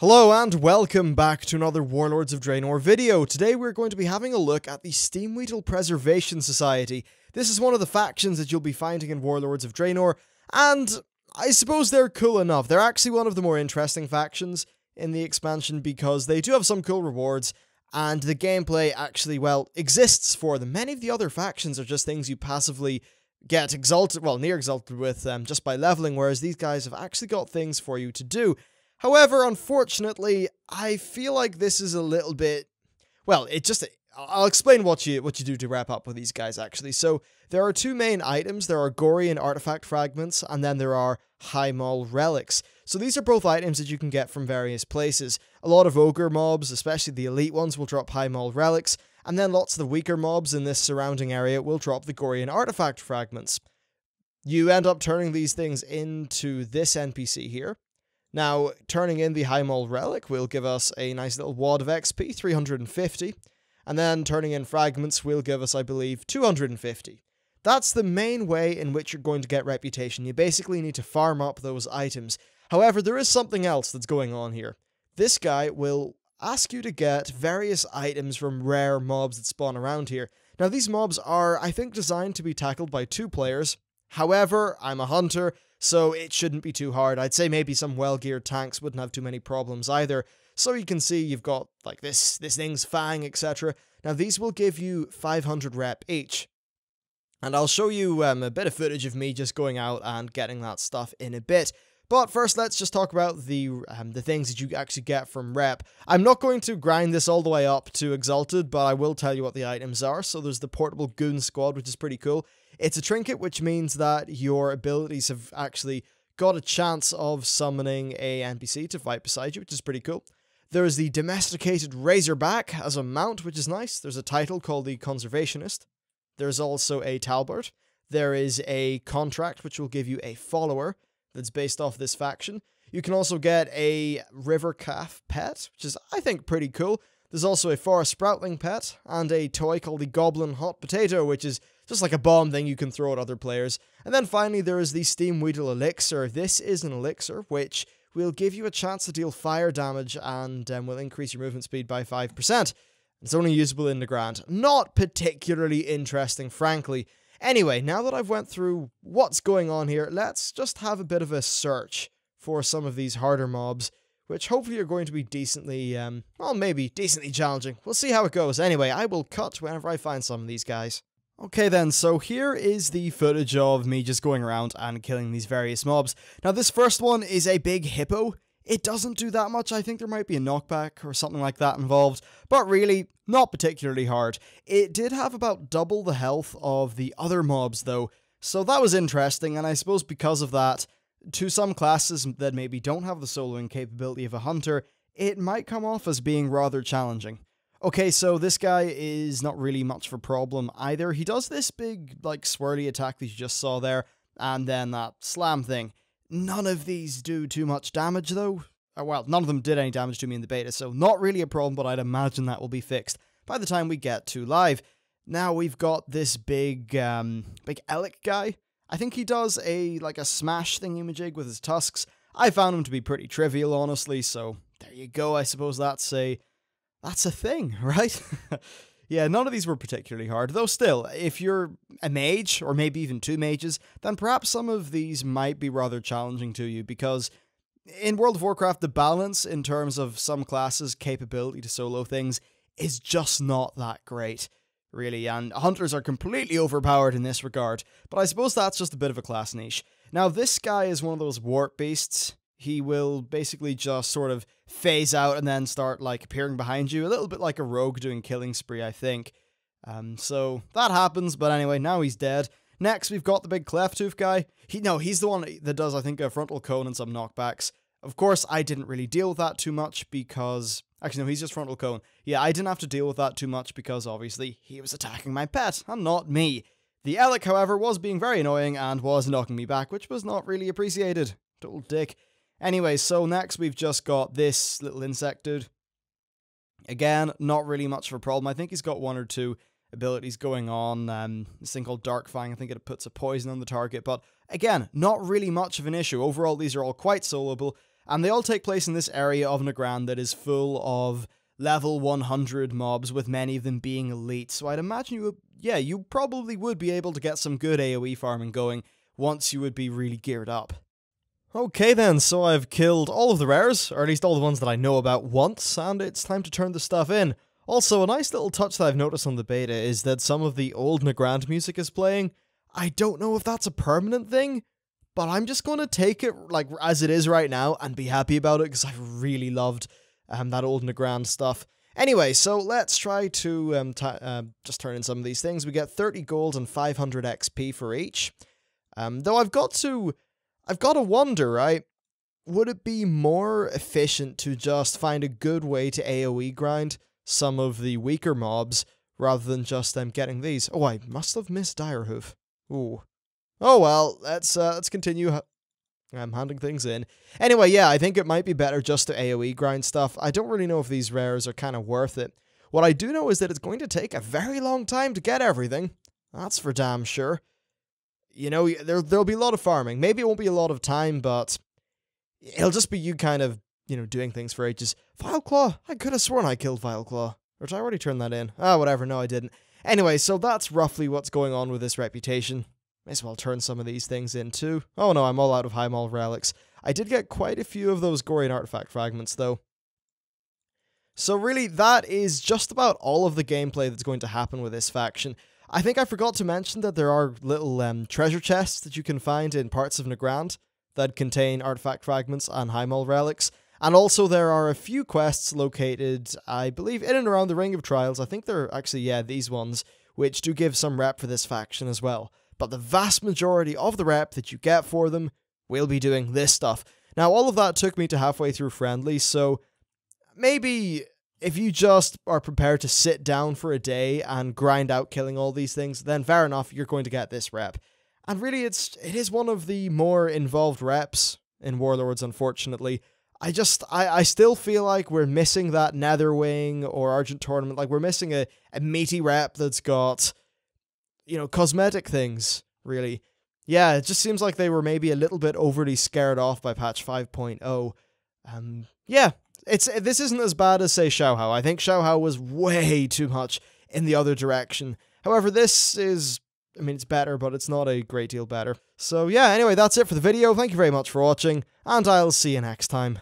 Hello and welcome back to another Warlords of Draenor video. Today we're going to be having a look at the Steamwheedle Preservation Society. This is one of the factions that you'll be finding in Warlords of Draenor, and I suppose they're cool enough. They're actually one of the more interesting factions in the expansion because they do have some cool rewards, and the gameplay actually, well, exists for them. Many of the other factions are just things you passively get exalted, well, near exalted with just by leveling, whereas these guys have actually got things for you to do. However, unfortunately, I feel like this is a little bit, well, I'll explain what you do to wrap up with these guys, actually. So, there are two main items. There are Gory and Artifact Fragments, and then there are High Maul Relics. So these are both items that you can get from various places. A lot of Ogre mobs, especially the elite ones, will drop High Maul Relics, and then lots of the weaker mobs in this surrounding area will drop the Gory and Artifact Fragments. You end up turning these things into this NPC here. Now, turning in the High Maul Relic will give us a nice little wad of XP, 350, and then turning in Fragments will give us, I believe, 250. That's the main way in which you're going to get reputation. You basically need to farm up those items. However, there is something else that's going on here. This guy will ask you to get various items from rare mobs that spawn around here. Now, these mobs are, I think, designed to be tackled by 2 players. However, I'm a hunter, so it shouldn't be too hard. I'd say maybe some well-geared tanks wouldn't have too many problems either. So you can see you've got, like, this thing's Fang, etc. Now, these will give you 500 rep each. And I'll show you a bit of footage of me just going out and getting that stuff in a bit. But first, let's just talk about the things that you actually get from rep. I'm not going to grind this all the way up to Exalted, but I will tell you what the items are. So there's the Portable Goon Squad, which is pretty cool. It's a trinket, which means that your abilities have actually got a chance of summoning a NPC to fight beside you, which is pretty cool. There's the Domesticated Razorback as a mount, which is nice. There's a title called the Conservationist. There's also a Talbot. There is a contract, which will give you a follower that's based off this faction. You can also get a River Calf pet, which is, I think, pretty cool. There's also a Forest Sproutling pet, and a toy called the Goblin Hot Potato, which is just like a bomb thing you can throw at other players. And then finally, there is the Steamwheedle Elixir. This is an elixir, which will give you a chance to deal fire damage, and will increase your movement speed by 5%. It's only usable in the Grand. Not particularly interesting, frankly. Anyway, now that I've went through what's going on here, let's just have a bit of a search for some of these harder mobs, which hopefully are going to be decently, well, maybe decently challenging. We'll see how it goes. Anyway, I will cut whenever I find some of these guys. Okay then, so here is the footage of me just going around and killing these various mobs. Now, this first one is a big hippo. It doesn't do that much. I think there might be a knockback or something like that involved, but really, not particularly hard. It did have about double the health of the other mobs, though, so that was interesting, and I suppose because of that, to some classes that maybe don't have the soloing capability of a hunter, it might come off as being rather challenging. Okay, so this guy is not really much of a problem either. He does this big, like, swirly attack that you just saw there, and then that slam thing. None of these do too much damage, though. Well, none of them did any damage to me in the beta, so not really a problem, but I'd imagine that will be fixed by the time we get to live. Now we've got this big Elixir guy. I think he does a smash thingamajig with his tusks. I found him to be pretty trivial, honestly, so there you go. I suppose that's a thing, right? Yeah, none of these were particularly hard, though still, if you're a mage, or maybe even 2 mages, then perhaps some of these might be rather challenging to you, because in World of Warcraft, the balance in terms of some classes' capability to solo things is just not that great, really, and hunters are completely overpowered in this regard, but I suppose that's just a bit of a class niche. Now, this guy is one of those warp beasts. He will basically just sort of phase out and then start, like, appearing behind you, a little bit like a rogue doing killing spree, I think. So that happens, but anyway, now he's dead. Next, we've got the big Clefttooth guy. He's the one that does, I think, a frontal cone and some knockbacks. Of course, I didn't really deal with that too much because... Actually, no, he's just frontal cone. Yeah, I didn't have to deal with that too much because, obviously, he was attacking my pet, and not me. The Elixir, however, was being very annoying and was knocking me back, which was not really appreciated. Total dick. Anyway, so next we've just got this little insect dude. Again, not really much of a problem. I think he's got 1 or 2 abilities going on. This thing called Dark Fang, I think it puts a poison on the target, but again, not really much of an issue. Overall, these are all quite soloable. and they all take place in this area of Nagrand that is full of level 100 mobs, with many of them being elite. So I'd imagine you probably would be able to get some good AoE farming going once you would be really geared up. Okay then, so I've killed all of the rares, or at least all the ones that I know about once, and it's time to turn the stuff in. Also, a nice little touch that I've noticed on the beta is that some of the old Nagrand music is playing. I don't know if that's a permanent thing, but I'm just going to take it like as it is right now and be happy about it, because I really loved that old Nagrand stuff. Anyway, so let's try to just turn in some of these things. We get 30 gold and 500 XP for each. Though I've got to wonder, right? Would it be more efficient to just find a good way to AoE grind some of the weaker mobs rather than just getting these? Oh, I must have missed Direhoof. Ooh. Oh well, let's continue. I'm handing things in. Anyway, yeah, I think it might be better just to AoE grind stuff. I don't really know if these rares are kind of worth it. What I do know is that it's going to take a very long time to get everything. That's for damn sure. You know, there'll be a lot of farming. Maybe it won't be a lot of time, but it'll just be you kind of, doing things for ages. Vileclaw! I could have sworn I killed Vileclaw. Or did I already turn that in? Ah, whatever. No, I didn't. Anyway, so that's roughly what's going on with this reputation. May as well turn some of these things in too. Oh no, I'm all out of High Mall relics. I did get quite a few of those Gorian artifact fragments though. So really, that is just about all of the gameplay that's going to happen with this faction. I think I forgot to mention that there are little treasure chests that you can find in parts of Nagrand that contain artifact fragments and High Mall relics. And also there are a few quests located, I believe, in and around the Ring of Trials. I think they're actually, yeah, these ones, which do give some rep for this faction as well. But the vast majority of the rep that you get for them will be doing this stuff. Now, all of that took me to halfway through friendly, so maybe if you just are prepared to sit down for a day and grind out killing all these things, then fair enough, you're going to get this rep. And really, it is one of the more involved reps in Warlords, unfortunately. I still feel like we're missing that Netherwing or Argent Tournament. Like, we're missing a meaty rep that's got, cosmetic things, really. Yeah, it just seems like they were maybe a little bit overly scared off by patch 5.0. Yeah, this isn't as bad as, say, Xiaohao. I think Xiaohao was way too much in the other direction. However, this is, it's better, but it's not a great deal better. So yeah, anyway, that's it for the video. Thank you very much for watching, and I'll see you next time.